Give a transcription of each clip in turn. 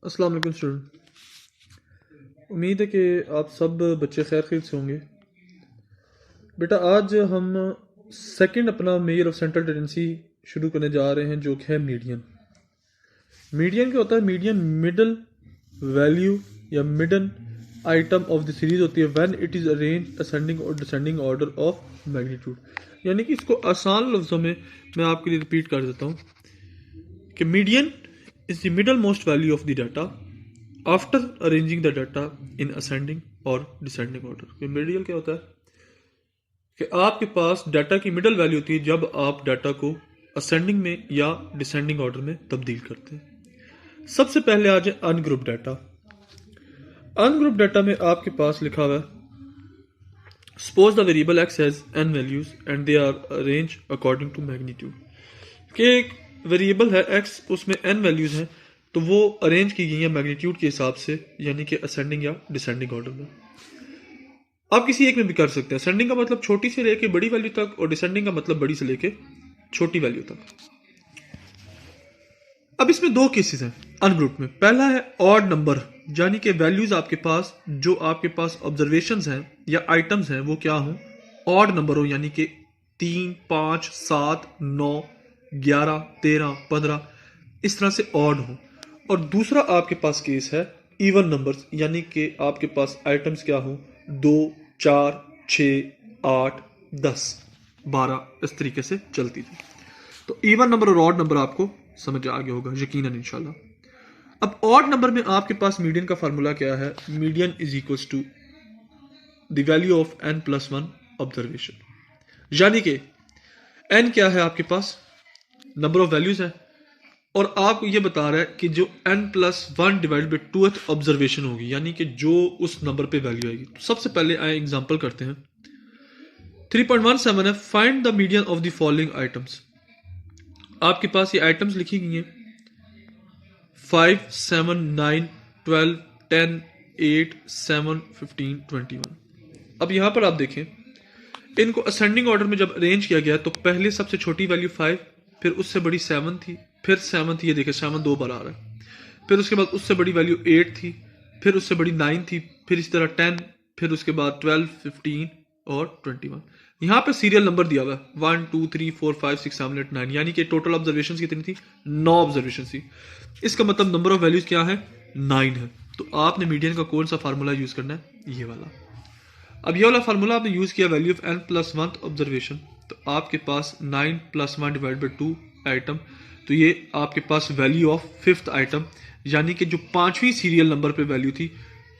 अस्सलाम वालेकुम स्टूडेंट। उम्मीद है कि आप सब बच्चे खैर खैरियत से होंगे। बेटा आज हम सेकंड अपना मेजर ऑफ सेंट्रल टेंडेंसी शुरू करने जा रहे हैं, जो कि है मीडियन। मीडियन क्या होता है? मीडियन मिडल वैल्यू या मिडन आइटम ऑफ द सीरीज होती है when it is arrange ascending और डिसेंडिंग ऑर्डर ऑफ मैग्नीट्यूड। यानी कि इसको आसान लफ्ज़ों में मैं आपके लिए रिपीट कर देता हूँ कि median is the middle most value of the data after arranging the data in ascending और डिसेंडिंग ऑर्डर। मीडियल क्या होता है कि आपके पास डाटा की मिडल वैल्यू होती है जब आप डाटा को असेंडिंग में या डिसेंडिंग ऑर्डर में तब्दील करते हैं। सबसे पहले आ जाए अनग्रुप डाटा। अनग्रुप डाटा में आपके पास लिखा हुआ है suppose the variable X has N values and they are arrange according to magnitude. कि एक वेरिएबल है एक्स, उसमें एन वैल्यूज हैं, तो वो अरेंज की गई है मैग्नीट्यूड के हिसाब से, यानी कि असेंडिंग या डिसेंडिंग ऑर्डर में। आप किसी एक में भी कर सकते हैं। असेंडिंग का मतलब छोटी से लेके बड़ी वैल्यू तक, और डिसेंडिंग का मतलब बड़ी से लेके छोटी वैल्यू तक। अब इसमें दो केसेस हैं अनग्रुप में। पहला है ऑड नंबर, यानी कि वैल्यूज आपके पास जो आपके पास ऑब्जर्वेशंस हैं या आइटम्स हैं वो क्या हो, ऑड नंबर हो, यानी कि 3, 5, 7, 9, 11, 13, 15 इस तरह से ऑड हो। और दूसरा आपके पास केस है इवन नंबर्स, यानी कि आपके पास आइटम्स क्या हो, 2, 4, 6, 8, 10, 12 इस तरीके से चलती थी। तो इवन नंबर और ऑड नंबर आपको समझ आ गया होगा यकीनन इंशाल्लाह। अब ऑड नंबर में आपके पास मीडियन का फार्मूला क्या है? Median is equals to the value of n plus 1 observation. यानी कि n क्या है आपके पास? नंबर ऑफ वैल्यूज है, और आपको ये बता रहा है कि जो n plus 1 divide by 2th observation होगी, यानी कि जो उस नंबर पे वैल्यू आएगी। तो सबसे पहले आए एग्जांपल करते हैं। 3.17 है, find the median of the following items. आपके पास ये आइटम्स लिखी गई हैं 5, 7, 9, 12, 10, 8, 7, 15, 21। अब यहां पर आप देखें, इनको असेंडिंग ऑर्डर में जब अरेंज किया गया तो पहले सबसे छोटी वैल्यू 5, फिर उससे बड़ी 7 थी, फिर 7 थी, ये देखें 7 दो बार आ रहा है, फिर उसके बाद उससे बड़ी वैल्यू 8 थी, फिर उससे बड़ी 9 थी, फिर इसी तरह 10, फिर उसके बाद 12, 15 और 21। यहाँ पे सीरियल नंबर दिया हुआ है 1, 2, 3, 4, 5, 6, 7, 8, 9, यानी कि टोटल ऑब्जर्वेशन कितनी थी? 9 ऑब्जर्वेशन थी। इसका मतलब नंबर ऑफ वैल्यूज क्या है? 9 है। तो आपने मीडियन का कौन सा फार्मूला यूज करना है? ये वाला। अब ये वाला फार्मूला आपने यूज किया value of n plus 1 observation, तो आपके पास 9 प्लस 1 डिवाइड बाई 2 आइटम, तो ये आपके पास वैल्यू ऑफ 5th आइटम, यानी कि जो 5वीं सीरियल नंबर पे वैल्यू थी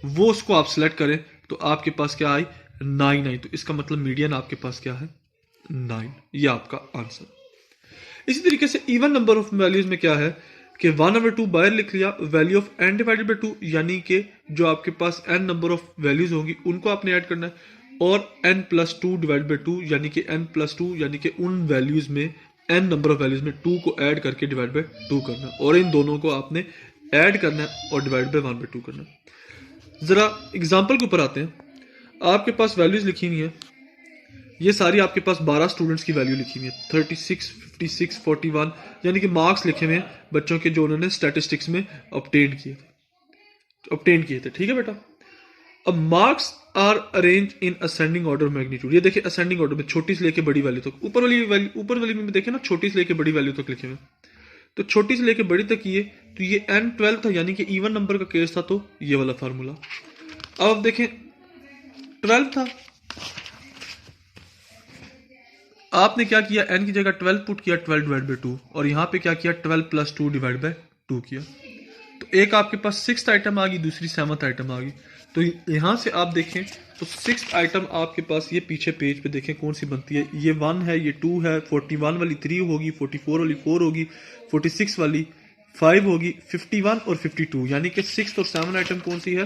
वो उसको आप सिलेक्ट करें तो आपके पास क्या आई? 9 आई। तो इसका मतलब मीडियन आपके पास क्या है? 9। ये आपका आंसर। इसी तरीके से इवन नंबर ऑफ वैल्यूज में क्या है कि 1/2 बाहर लिख लिया, value of n divided by 2, यानी कि जो आपके पास n नंबर ऑफ वैल्यूज होंगी उनको आपने ऐड करना है, और n प्लस 2 डिवाइड बाई 2, यानी कि n प्लस 2, यानी कि उन वैल्यूज में n नंबर ऑफ वैल्यूज में 2 को ऐड करके डिवाइड बाई 2 करना है, और इन दोनों को आपने ऐड करना है और डिवाइड बाई 1/2 करना है। जरा एग्जाम्पल के ऊपर आते हैं। आपके पास वैल्यूज लिखी हुई है, ये सारी आपके पास 12 स्टूडेंट्स की वैल्यू लिखी हुई है, 36, 56, 41, यानी कि मार्क्स लिखे हुए हैं बच्चों के जो उन्होंने स्टैटिस्टिक्स में ऑब्टेन किए थे। ठीक है बेटा। अब marks are arrange in ascending order of magnitude. ये देखिए असेंडिंग ऑर्डर में छोटी से लेके बड़ी वैल्यू तक। ऊपर वाली में देखें ना, छोटी से लेके बड़ी वैल्यू तक लिखे हुए, तो छोटी से लेके बड़ी तक ये, तो ये n 12 था, यानी कि इवन नंबर का केस था, तो ये वाला फार्मूला। अब देखें 12 था, आपने क्या किया? n की जगह 12 पुट किया, 12 डिवाइड बाई 2, और यहाँ पे क्या किया? 12 प्लस 2 डिवाइड बाई 2 किया। तो एक आपके पास 6th आइटम आ गई, दूसरी 7th आइटम आ गई। तो यहाँ से आप देखें तो 6th आइटम आपके पास ये पीछे पेज पे देखें कौन सी बनती है। ये 1 है, ये 2 है, 41 वाली 3 होगी, 44 वाली 4 होगी, 46 वाली 5 होगी, 51 और 52, यानी कि 6th और 7th आइटम कौन सी है?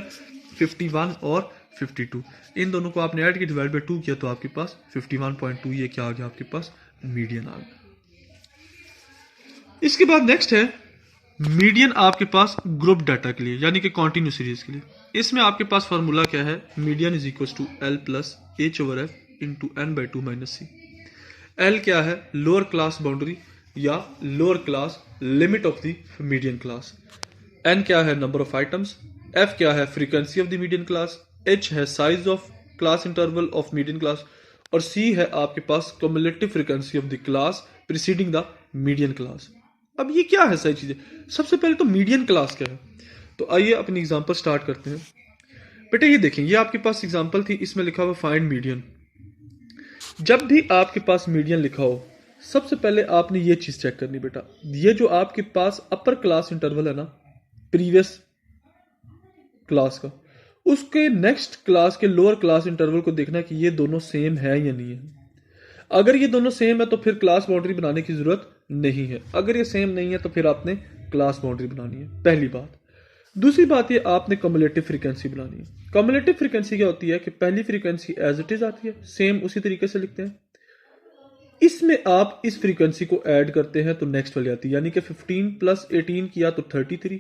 51 और 52। इन दोनों को आपने ऐड किया, डिवाइड बाई 2 किया, तो आपके पास 51.2 ये क्या आ गया? आपके पास मीडियन आ गया। इसके बाद नेक्स्ट है मीडियन आपके पास ग्रुप डाटा के लिए, यानी कि कॉन्टिन्यूस सीरीज के लिए। इसमें आपके पास फार्मूला क्या है? Median is equal to L plus H over F into n by 2 minus C. L क्या है? लोअर क्लास बाउंड्री या lower class limit of the median class. N क्या है नंबर ऑफ आइटम्स, एफ क्या है frequency of the median class, H है size of class interval of median class, और C है आपके पास cumulative frequency of the class preceding the median class. अब ये क्या है सारी चीजें? सबसे पहले तो मीडियन क्लास क्या है, तो आइए अपनी एग्जांपल स्टार्ट करते हैं। बेटा ये देखें, ये आपके पास एग्जांपल थी, इसमें लिखा हुआ फाइंड मीडियन। जब भी आपके पास मीडियन लिखा हो, सबसे पहले आपने ये चीज चेक करनी बेटा, ये जो आपके पास अपर क्लास इंटरवल है ना प्रीवियस क्लास का, उसके नेक्स्ट क्लास के लोअर क्लास इंटरवल को देखना कि ये दोनों सेम है या नहीं है। अगर ये दोनों सेम है तो फिर क्लास बाउंड्री बनाने की जरूरत नहीं है, अगर ये सेम नहीं है तो फिर आपने क्लास बाउंड्री बनानी है, पहली बात। दूसरी बात ये आपने कम्युलेटिव फ्रीक्वेंसी बनानी है। कम्युलेटिव फ्रीक्वेंसी क्या होती है कि पहली फ्रीक्वेंसी एज इट इज आती है, सेम उसी तरीके से लिखते हैं, इसमें आप इस फ्रीक्वेंसी को ऐड करते हैं तो नेक्स्ट वाली आती है, यानी कि 15 प्लस 18 किया तो 33,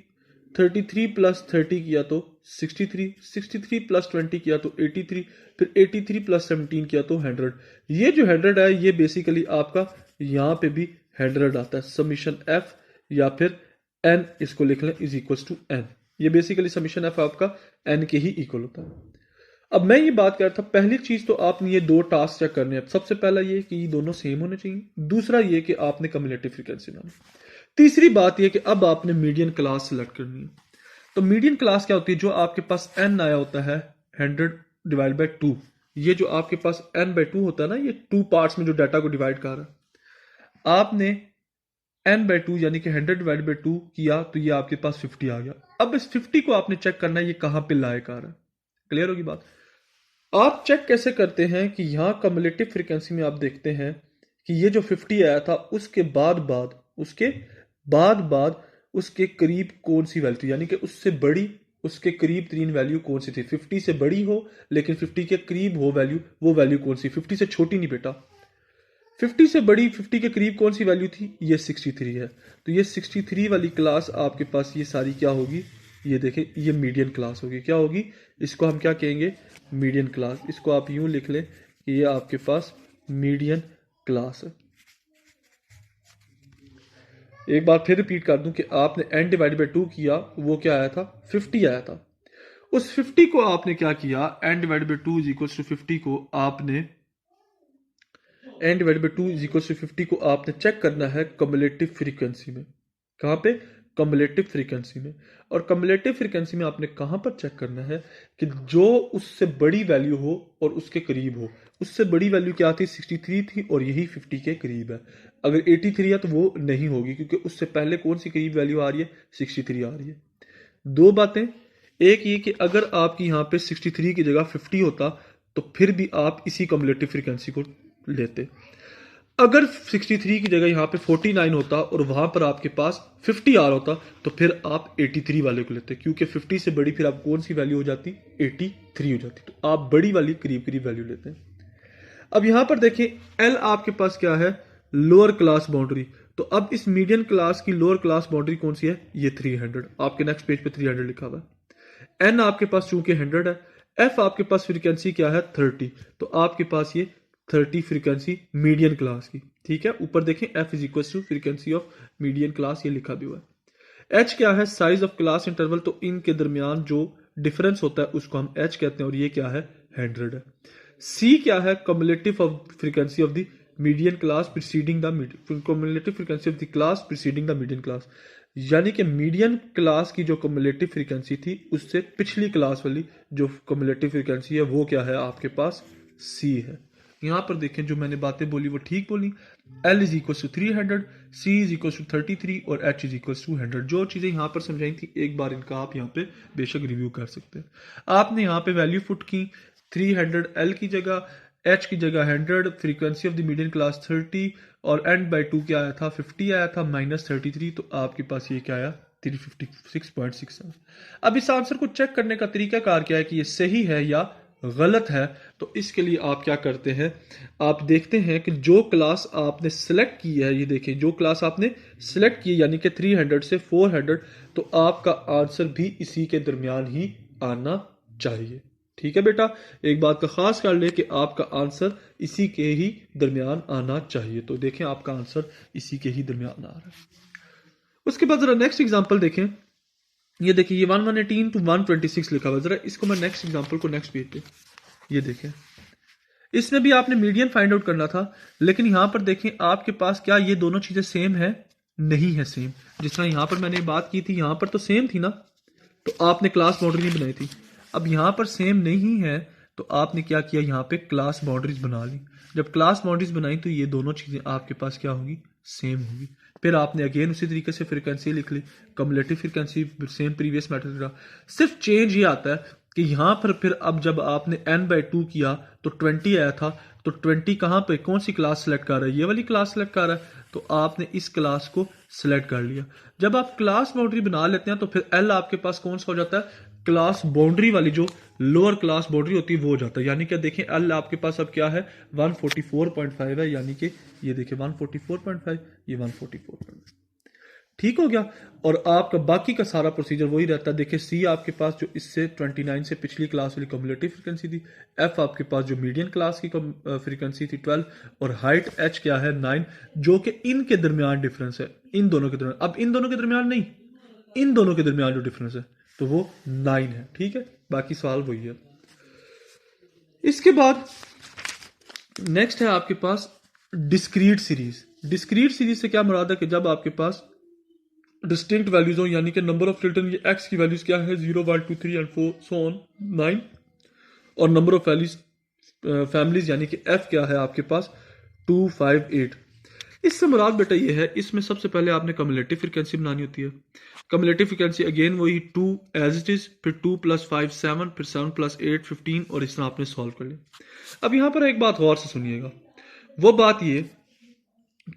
33 प्लस 30 किया तो 63, 63 प्लस 20 किया तो 83, फिर 83 प्लस 17 किया तो 100। ये जो 100 है ये बेसिकली आपका यहां पे भी 100 आता है, समीशन एफ या फिर एन इसको लिख लें इज इक्वल टू एन। ये बेसिकली समीशन एफ आपका एन के ही इक्वल होता है। अब मैं ये बात कर रहा था, पहली चीज तो आपने ये दो टास्क चेक करने हैं। सबसे पहला ये कि ये दोनों सेम होने चाहिए, दूसरा ये कि आपने कम्युलेटिव फ्रीक्वेंसी बनानी, तीसरी बात ये कि अब आपने मीडियन क्लास सेलेक्ट करनी है। तो मीडियन क्लास क्या होती है, जो आपके पास एन आया होता है 100 डिवाइड बाई 2, ये जो आपके पास एन बाई 2 होता है ना, ये 2 पार्ट्स में जो डाटा को डिवाइड कर रहा है, आपने एन बाई 2 यानी कि 100 डिवाइड बाई 2 किया तो ये आपके पास 50 आ गया। अब इस 50 को आपने चेक करना है ये कहां पे लायक आ रहा है। क्लियर होगी बात? आप चेक कैसे करते हैं कि यहां कम्युलेटिव फ्रीक्वेंसी में आप देखते हैं कि ये जो 50 आया था उसके बाद उसके करीब कौन सी वैल्यू थी, यानी कि उससे बड़ी उसके करीब तीन वैल्यू कौन सी थी। 50 से बड़ी हो लेकिन 50 के करीब हो वैल्यू, वो वैल्यू कौन सी? 50 से छोटी नहीं बेटा, 50 से बड़ी 50 के करीब कौन सी वैल्यू थी? ये 63 है। तो ये 63 वाली क्लास आपके पास ये सारी क्या होगी, ये देखें, ये मीडियन क्लास होगी। क्या होगी? इसको हम क्या कहेंगे? Median class. इसको आप यूं लिख लें कि ये आपके पास मीडियन क्लास है। एक बार फिर रिपीट कर दूं कि आपने n डिवाइड बाई 2 किया, वो क्या आया था? 50 आया था। उस 50 को आपने क्या किया, n divide by 2 is equal to 50 को आपने n divide by 2 is equal to 50 को आपने चेक करना है कम्युलेटिव फ्रीक्वेंसी में। कहां पे? कम्युलेटिव फ्रीक्वेंसी में। और कम्युलेटिव फ्रीक्वेंसी में आपने कहां पर चेक करना है कि जो उससे बड़ी वैल्यू हो और उसके करीब हो। उससे बड़ी वैल्यू क्या थी? 63 थी और यही 50 के करीब है। अगर 83 है तो वो नहीं होगी, क्योंकि उससे पहले कौन सी करीब वैल्यू आ रही है? 63 आ रही है। दो बातें, एक ये कि अगर आपकी यहां पे 63 की जगह 50 होता तो फिर भी आप इसी कम्युलेटिव फ्रीक्वेंसी को लेते। अगर 63 की जगह यहां पे 49 होता और वहां पर आपके पास 50 आ रहा होता तो फिर आप 83 वाले को लेते, क्योंकि 50 से बड़ी फिर आप कौन सी वैल्यू हो जाती? 83 हो जाती। तो आप बड़ी वाली करीब करीब वैल्यू लेते हैं। अब यहां पर देखिए, एल आपके पास क्या है? Lower class boundary. तो अब इस मीडियन क्लास की लोअर क्लास बाउंड्री कौन सी है? ये 300। आपके नेक्स्ट पेज पे 300 लिखा हुआ है। एन आपके पास चूंकि 100 है, एफ आपके पास फ्रीक्वेंसी क्या है? 30। तो आपके पास ये 30 फ्रीक्वेंसी मीडियन क्लास की, ठीक है। ऊपर देखें F is equal to frequency of median class, ये लिखा भी हुआ है। एच क्या है? Size of class interval. तो इनके दरमियान जो डिफरेंस होता है उसको हम एच कहते हैं, और ये क्या है? 100 है। सी क्या है? Cumulative of frequency of the median class preceding the cumulative frequency of the class preceding the median class, यानी कि मीडियन क्लास की जो कम्युलेटिव फ्रीक्वेंसी थी उससे पिछली क्लास वाली जो कम्युलेटिव फ्रीक्वेंसी है वो क्या है? आपके पास सी है। यहां पर देखें जो मैंने बातें बोली वो ठीक बोली। L is equal to 300, C is equal to 33 और H इज इक्वल टू 100। जो चीजें यहां पर समझाई थी एक बार इनका आप यहां पे बेशक रिव्यू कर सकते हैं। आपने यहां पे वैल्यू पुट की 300 L की जगह, H की जगह 100, frequency of the median class 30 और n बाई 2 क्या आया था? 50 आया था माइनस 33। तो आपके पास ये क्या आया? 356.67। अब इस आंसर को चेक करने का तरीका कार क्या है कि ये सही है या गलत है। तो इसके लिए आप क्या करते हैं, आप देखते हैं कि जो क्लास आपने सेलेक्ट की है, ये देखें जो क्लास आपने सेलेक्ट की यानी कि 300 से 400, तो आपका आंसर भी इसी के दरमियान ही आना चाहिए। ठीक है बेटा, एक बात का खास कर ले कि आपका आंसर इसी के ही दरमियान आना चाहिए। तो देखें आपका आंसर इसी के ही दरमियान आ रहा है। उसके बाद जरा नेक्स्ट एग्जांपल देखें। ये देखिए ये 1118 to 126 लिखा हुआ है। जरा इसको मैं नेक्स्ट एग्जांपल को नेक्स्ट पेज पे, ये देखें, इसमें भी आपने मीडियन फाइंड आउट करना था, लेकिन यहां पर देखें आपके पास क्या ये दोनों चीजें सेम है? नहीं है सेम। जिस तरह यहां पर मैंने बात की थी, यहां पर तो सेम थी ना, तो आपने क्लास बाउंड्री नहीं बनाई थी। अब यहां पर सेम नहीं है तो आपने क्या किया, यहां पे क्लास बाउंड्रीज बना ली। जब क्लास बाउंड्रीज बनाई तो ये दोनों चीजें आपके पास क्या होगी, सेम होगी। फिर आपने अगेन उसी तरीके से फ्रीक्वेंसी लिख ली, cumulative frequency same previous matter का। सिर्फ चेंज ये आता है कि यहां पर फिर अब जब आपने n/2 किया तो 20 आया था, तो 20 कहां पे, कौन सी क्लास सेलेक्ट कर रहा है, ये वाली क्लास सेलेक्ट कर रहा है, तो आपने इस क्लास को सिलेक्ट कर लिया। जब आप क्लास बाउंड्री बना लेते हैं तो फिर एल आपके पास कौन सा हो जाता है, क्लास बाउंड्री वाली जो लोअर क्लास बाउंड्री होती है वो हो जाता है। यानी कि देखें एल आपके पास अब क्या है, 144.5 है, यानी कि ये देखिए 144.5, ये 144.5, ठीक हो गया। और आपका बाकी का सारा प्रोसीजर वही रहता है। देखिए सी आपके पास जो इससे 29 से पिछली क्लास वाली कम्युलेटिव फ्रीक्वेंसी थी, एफ आपके पास जो मीडियन क्लास की फ्रीक्वेंसी थी 12, और हाइट एच क्या है 9, जो कि इनके दरमियान डिफरेंस है, इन दोनों के दरमियान। अब इन दोनों के दरमियान नहीं, इन दोनों के दरमियान जो डिफरेंस है तो वो 9 है, ठीक है। बाकी सवाल वही है। इसके बाद नेक्स्ट है आपके पास डिस्क्रीट सीरीज। डिस्क्रीट सीरीज से क्या मुराद है कि जब आपके पास डिस्टिंक्ट वैल्यूज हो, यानी कि नंबर ऑफ चिल्ड्रन, ये एक्स की वैल्यूज क्या है 0 1 2 3 एंड 4 सो ऑन 9, और नंबर ऑफ वैल्यूज फैमिलीज यानी कि एफ क्या है आपके पास 2 5 8। इससे मुराद बेटा ये है, इसमें सबसे पहले आपने कम्युलेटिव फ्रीक्वेंसी बनानी होती है। कम्युलेटिव फ्रीक्वेंसी अगेन वही 2 एज इट इज, फिर 2 + 5 7, फिर 7 + 8 15, और इस तरह आपने सॉल्व कर लिया। अब यहां पर एक बात गौर से सुनिएगा, वो बात ये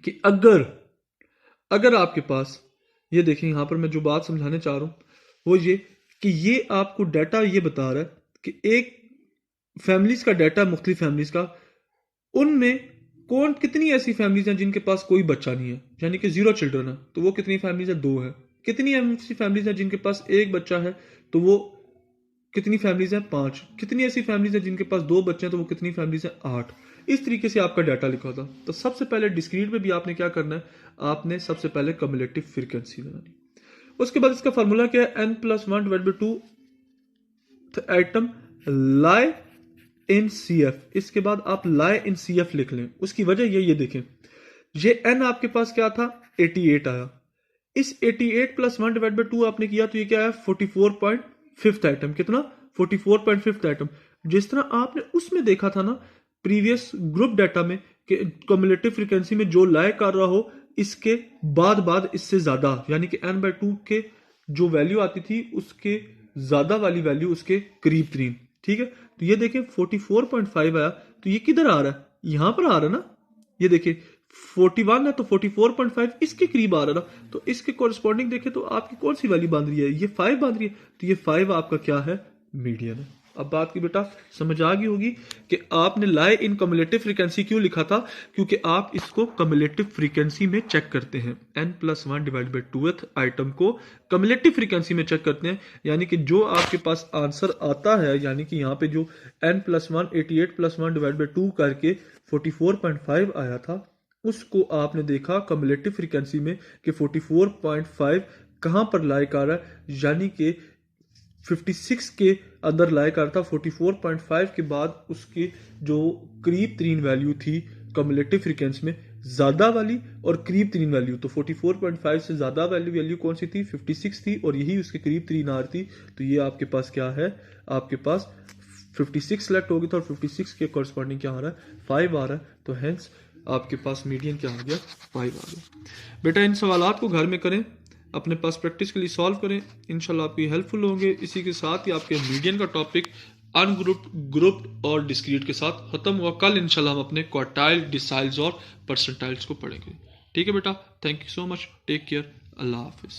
कि अगर आपके पास, ये देखें यहां पर मैं जो बात समझाने चाह रहा हूं वो ये कि ये आपको डाटा ये बता रहा है कि एक फैमिलीज का डाटा, मुख्तलिफ फैमिलीज का, उनमें कितनी ऐसी फैमिलीज हैं जिनके पास कोई बच्चा नहीं है, यानी कि 0 चिल्ड्रन है, तो वो कितनी फैमिलीज है, 2 है। कितनी ऐसी फैमिलीज हैं जिनके पास एक बच्चा है, तो वो कितनी फैमिलीज हैं, 5। कितनी ऐसी फैमिलीज हैं जिनके पास 2 बच्चे हैं, तो वो कितनी फैमिलीज हैं, 8। इस तरीके से आपका डाटा लिखा था। तो सबसे पहले डिस्क्रीट में भी आपने क्या करना है, आपने सबसे पहले कम्युलेटिव फ्रीक्वेंसी बनानी। उसके बाद इसका फार्मूला क्या है, n+1/2 आइटम लाई इन CF। इसके बाद आप लाई इन CF लिख लें। उसकी वजह ये देखें, ये n आपके पास क्या था 88 आया, इस 88 + 1/2 आपने किया तो ये क्या है 44.5 आइटम। कितना 44.5 आइटम। जिस तरह आपने उसमें देखा था ना प्रीवियस ग्रुप डाटा में कि कम्युलेटिव फ्रीक्वेंसी में जो लाए कर रहा हो इसके बाद इससे ज्यादा, यानी कि n/2 के जो वैल्यू आती थी उसके ज्यादा वाली वैल्यू उसके करीब तरीन, ठीक है। तो ये देखें 44.5 आया, तो ये किधर आ रहा है, यहां पर आ रहा है ना। ये देखिए 41 है तो 44.5 इसके करीब आ रहा है ना, तो इसके कोरिस्पॉन्डिंग देखें तो आपकी कौन सी वैल्यू बन रही है, ये 5 बन रही है, तो ये 5 आपका क्या है, मीडियन है। अब बात की बेटा समझ आ गई होगी कि आपने लाए इन कम्युलेटिव फ्रीक्वेंसी क्यों लिखा था, क्योंकि आप इसको कम्युलेटिव फ्रीक्वेंसी में चेक करते हैं। n+1/2th आइटम को कम्युलेटिव फ्रीक्वेंसी में चेक करते हैं, यानी कि जो आपके पास आंसर आता है, यानी कि यहाँ पे जो n+1 88 + 1/2 करके 44.5 आया था, उसको आपने देखा कम्युलेटिव फ्रीक्वेंसी में कि 44.5 कहां पर लाई कर रहा है, यानी कि 56 के अंदर लाई कर था। 44.5 के बाद उसकी जो करीब तरीन वैल्यू थी कम्युलेटिव फ्रीक्वेंसी में ज्यादा वाली और करीब तरीन वैल्यू, तो 44.5 से ज्यादा वैल्यू कौन सी थी, 56 थी, और यही उसके करीब तरीन आ रही थी। तो ये आपके पास क्या है, आपके पास 56 सेलेक्ट हो गया था और 56 के कॉरस्पॉन्डिंग क्या आ रहा है, 5 आ रहा है। तो हेंस आपके पास मीडियन क्या आ गया, 5 आ गया। बेटा इन सवालात को घर में करें, अपने पास प्रैक्टिस के लिए सॉल्व करें, इंशाल्लाह आपकी हेल्पफुल होंगे। इसी के साथ ही आपके मीडियन का टॉपिक अनग्रुप्ड, ग्रुप्ड और डिस्क्रीट के साथ खत्म हुआ। कल इंशाल्लाह हम अपने क्वार्टाइल, डिसाइल्स और परसेंटाइल्स को पढ़ेंगे। ठीक है बेटा, thank you so much, take care, अल्लाह हाफिज।